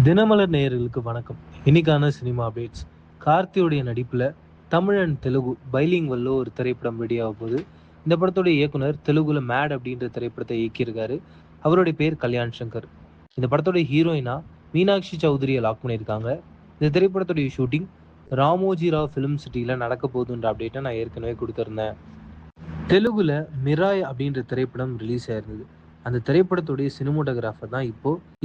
தினமலர் நேயர்களுக்கு வணக்கம். இன்னைக்கான சினிமா அப்டேட்ஸ். கார்த்தியோடைய நடிப்புல தமிழ் அண்ட் தெலுங்கு பைலிங்குவல்ல ஒரு திரைப்படம் வெளியாக போகுது. இந்த படத்துடைய இயக்குனர் தெலுங்குல மேட் அப்படின்ற திரைப்படத்தை இயக்கியிருக்காரு. அவருடைய பேர் கல்யாண் சங்கர். இந்த படத்துடைய ஹீரோயினா மீனாட்சி சௌத்ரியை லாக் பண்ணியிருக்காங்க. இந்த திரைப்படத்துடைய ஷூட்டிங் ராமோஜி ராவ் ஃபிலிம் சிட்டியில நடக்க போகுதுன்ற அப்டேட்டை நான் ஏற்கனவே கொடுத்திருந்தேன். தெலுங்குல மிராய் அப்படின்ற திரைப்படம் ரிலீஸ் ஆயிருந்தது. அந்த திரைப்படத்துடைய சினிமோட்டோகிராஃபர் தான்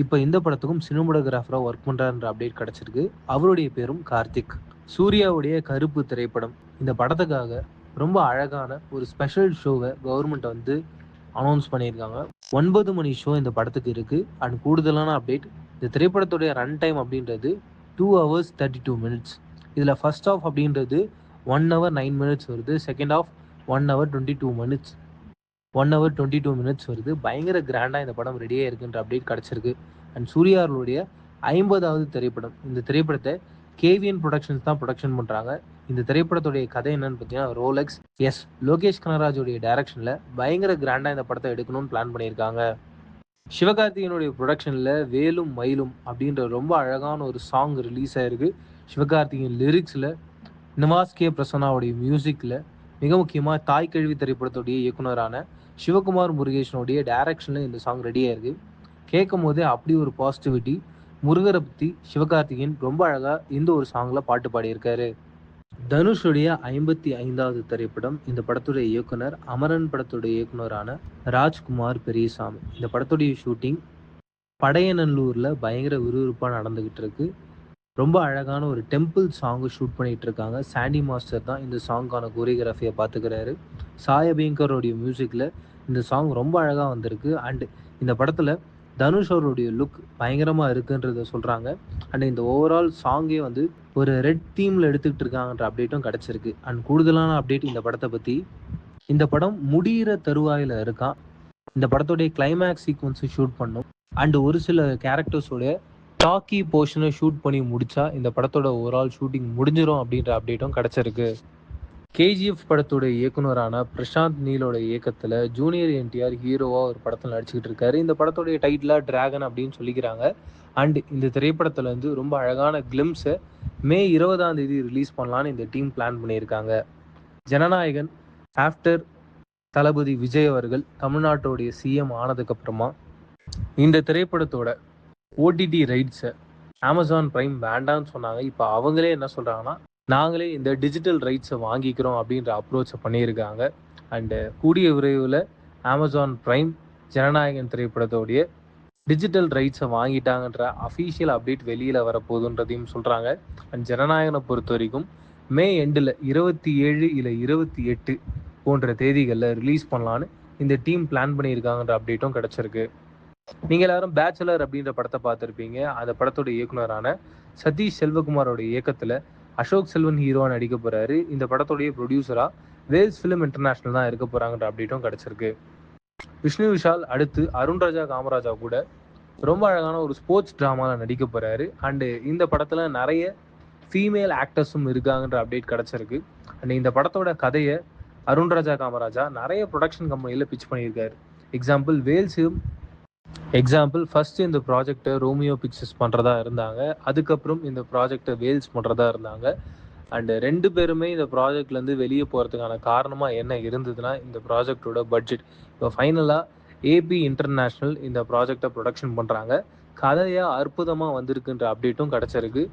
இப்போ இந்த படத்துக்கும் சினிமோட்டோகிராஃபரா ஒர்க் பண்றாருன்ற அப்டேட் கிடைச்சிருக்கு. அவருடைய பேரும் கார்த்திக். சூர்யாவுடைய கருப்பு திரைப்படம். இந்த படத்துக்காக ரொம்ப அழகான ஒரு ஸ்பெஷல் ஷோவை கவர்மெண்ட் வந்து அனௌன்ஸ் பண்ணியிருக்காங்க. 9 மணி ஷோ இந்த படத்துக்கு இருக்கு. அண்ட் கூடுதலான அப்டேட், இந்த திரைப்படத்துடைய ரன் டைம் அப்படின்றது 2 hours 32 minutes. இதுல ஃபர்ஸ்ட் ஆஃப் அப்படின்றது 1 hour 9 minutes வருது. Second half 1 hour 22 minutes. 1 hour 22 minutes வருது. பயங்கர கிராண்டா இந்த படம் ரெடியாக இருக்குன்ற அப்டேட் கிடைச்சிருக்கு. அண்ட் சூர்யாவுடைய 50வது திரைப்படம். இந்த திரைப்படத்தை கேவிஎன் ப்ரொடக்ஷன்ஸ் தான் ப்ரொடக்ஷன் பண்ணுறாங்க. இந்த திரைப்படத்துடைய கதை என்னன்னு பார்த்தீங்கன்னா, ரோலெக்ஸ் லோகேஷ் கனராஜோடைய டைரக்ஷனில் பயங்கர கிராண்டாக இந்த படத்தை எடுக்கணும்னு பிளான் பண்ணியிருக்காங்க. சிவகார்த்திகேயனுடைய ப்ரொடக்ஷனில் வேலும் மயிலும் அப்படின்ற ரொம்ப அழகான ஒரு சாங் ரிலீஸ் ஆயிருக்கு. சிவகார்த்திகேயன் லிரிக்ஸில், நிவாஸ் கே பிரசன்னாவுடைய மியூசிக்கில், மிக முக்கியமாக தாய் கல்வி திரைப்படத்துடைய இயக்குனரான சிவகுமார் முருகேசனுடைய டைரக்ஷனில் இந்த சாங் ரெடியாக இருக்குது. கேட்கும் போதே அப்படி ஒரு பாசிட்டிவிட்டி. முருகரை பற்றி சிவகார்த்திகேயன் ரொம்ப அழகாக இந்த ஒரு சாங்கில் பாட்டு பாடியிருக்காரு. தனுஷுடைய 55வது திரைப்படம். இந்த படத்துடைய இயக்குனர் அமரன் படத்துடைய இயக்குனரான ராஜ்குமார் பெரியசாமி. இந்த படத்துடைய ஷூட்டிங் படையநல்லூரில் பயங்கர விறுவிறுப்பாக நடந்துக்கிட்டு இருக்கு. ரொம்ப அழகான ஒரு டெம்பிள் சாங்கு ஷூட் பண்ணிட்டு இருக்காங்க. சாண்டி மாஸ்டர் தான் இந்த சாங்கான கோரியோகிராஃபியை பார்த்துக்கிறாரு. சாயபேங்கரோடைய மியூசிக்கில் இந்த சாங் ரொம்ப அழகாக வந்திருக்கு. அண்ட் இந்த படத்தில் தனுஷ் அவருடைய லுக் பயங்கரமாக இருக்குன்றத சொல்கிறாங்க. அண்ட் இந்த ஓவரால் சாங்கே வந்து ஒரு ரெட் தீமில் எடுத்துக்கிட்டு இருக்காங்கன்ற அப்டேட்டும் கிடச்சிருக்கு. அண்ட் கூடுதலான அப்டேட் இந்த படத்தை பற்றி, இந்த படம் முடிகிற தருவாயில் இருக்கான். இந்த படத்துடைய கிளைமேக்ஸ் சீக்வன்ஸை ஷூட் பண்ணும். அண்ட் ஒரு சில கேரக்டர்ஸோடைய டாக்கி போர்ஷனை ஷூட் பண்ணி முடிச்சா இந்த படத்தோட ஓவரால் ஷூட்டிங் முடிஞ்சிடும் அப்படின்ற அப்டேட்டும் கிடச்சிருக்கு. கேஜிஎஃப் படத்தோட இயக்குனரான பிரசாந்த் நீலோட இயக்கத்தில் ஜூனியர் என்டிஆர் ஹீரோவாக ஒரு படத்தில் நடிச்சுக்கிட்டு இருக்காரு. இந்த படத்தோடைய டைட்டிலாக டிராகன் அப்படின்னு சொல்லிக்கிறாங்க. அண்ட் இந்த திரைப்படத்தில் வந்து ரொம்ப அழகான கிளிம்ஸை மே 20ஆம் தேதி ரிலீஸ் பண்ணலான்னு இந்த டீம் பிளான் பண்ணியிருக்காங்க. ஜனநாயகன் ஆஃப்டர் தளபதி விஜய் அவர்கள் தமிழ்நாட்டோடைய சிஎம் ஆனதுக்கப்புறமா இந்த திரைப்படத்தோட ஓடிடி ரைட்ஸை அமேசான் பிரைம் வேண்டான்னு சொன்னாங்க. இப்போ அவங்களே என்ன சொல்கிறாங்கன்னா, நாங்களே இந்த டிஜிட்டல் ரைட்ஸை வாங்கிக்கிறோம் அப்படின்ற அப்ரோச்சை பண்ணியிருக்காங்க. அண்டு கூடிய விரைவில் அமேசான் பிரைம் ஜனநாயகன் திரைப்படத்தோடைய டிஜிட்டல் ரைட்ஸை வாங்கிட்டாங்கன்ற அஃபீஷியல் அப்டேட் வெளியில் வரப்போகுதுன்றதையும் சொல்கிறாங்க. அண்ட் ஜனநாயகனை பொறுத்த வரைக்கும் மே எண்டில் 27 இல்லை 28 போன்ற தேதிகளில் ரிலீஸ் பண்ணலான்னு இந்த டீம் பிளான் பண்ணியிருக்காங்கன்ற அப்டேட்டும் கிடச்சிருக்கு. நீங்கள் எல்லாரும் பேச்சுலர் அப்படின்ற படத்தை பார்த்துருப்பீங்க. அந்த படத்தோட இயக்குனரான சதீஷ் செல்வகுமாரோட இயக்கத்தில் அசோக் செல்வன் ஹீரோவாக நடிக்க போகிறாரு. இந்த படத்தோடைய ப்ரொடியூசராக வேல்ஸ் ஃபிலிம் இன்டர்நேஷ்னல் தான் இருக்க போகிறாங்கன்ற அப்டேட்டும் கிடச்சிருக்கு. விஷ்ணு விஷால் அடுத்து அருண்ராஜா காமராஜா கூட ரொம்ப அழகான ஒரு ஸ்போர்ட்ஸ் ட்ராமாவில் நடிக்க போகிறாரு. அண்டு இந்த படத்தில் நிறைய ஃபீமேல் ஆக்டர்ஸும் இருக்காங்கன்ற அப்டேட் கிடச்சிருக்கு. அண்ட் இந்த படத்தோட கதையை அருண்ராஜா காமராஜா நிறைய ப்ரொடக்ஷன் கம்பெனியில் பிச் பண்ணியிருக்காரு. எக்ஸாம்பிள் ஃபர்ஸ்ட் இந்த ப்ராஜெக்டை ரோமியோ பிக்சர்ஸ் பண்ணுறதா இருந்தாங்க. அதுக்கப்புறம் இந்த ப்ராஜெக்டை வேல்ஸ் பண்ணுறதா இருந்தாங்க. அண்டு 2 பேருமே இந்த ப்ராஜெக்ட்லேருந்து வெளியே போகிறதுக்கான காரணமாக என்ன இருந்ததுன்னா, இந்த ப்ராஜெக்டோட பட்ஜெட். இப்போ ஃபைனலாக ஏபி இன்டர்நேஷ்னல் இந்த ப்ராஜெக்டை ப்ரொடக்ஷன் பண்ணுறாங்க. கதையாக அற்புதமாக வந்திருக்குன்ற அப்டேட்டும் கிடச்சிருக்கு.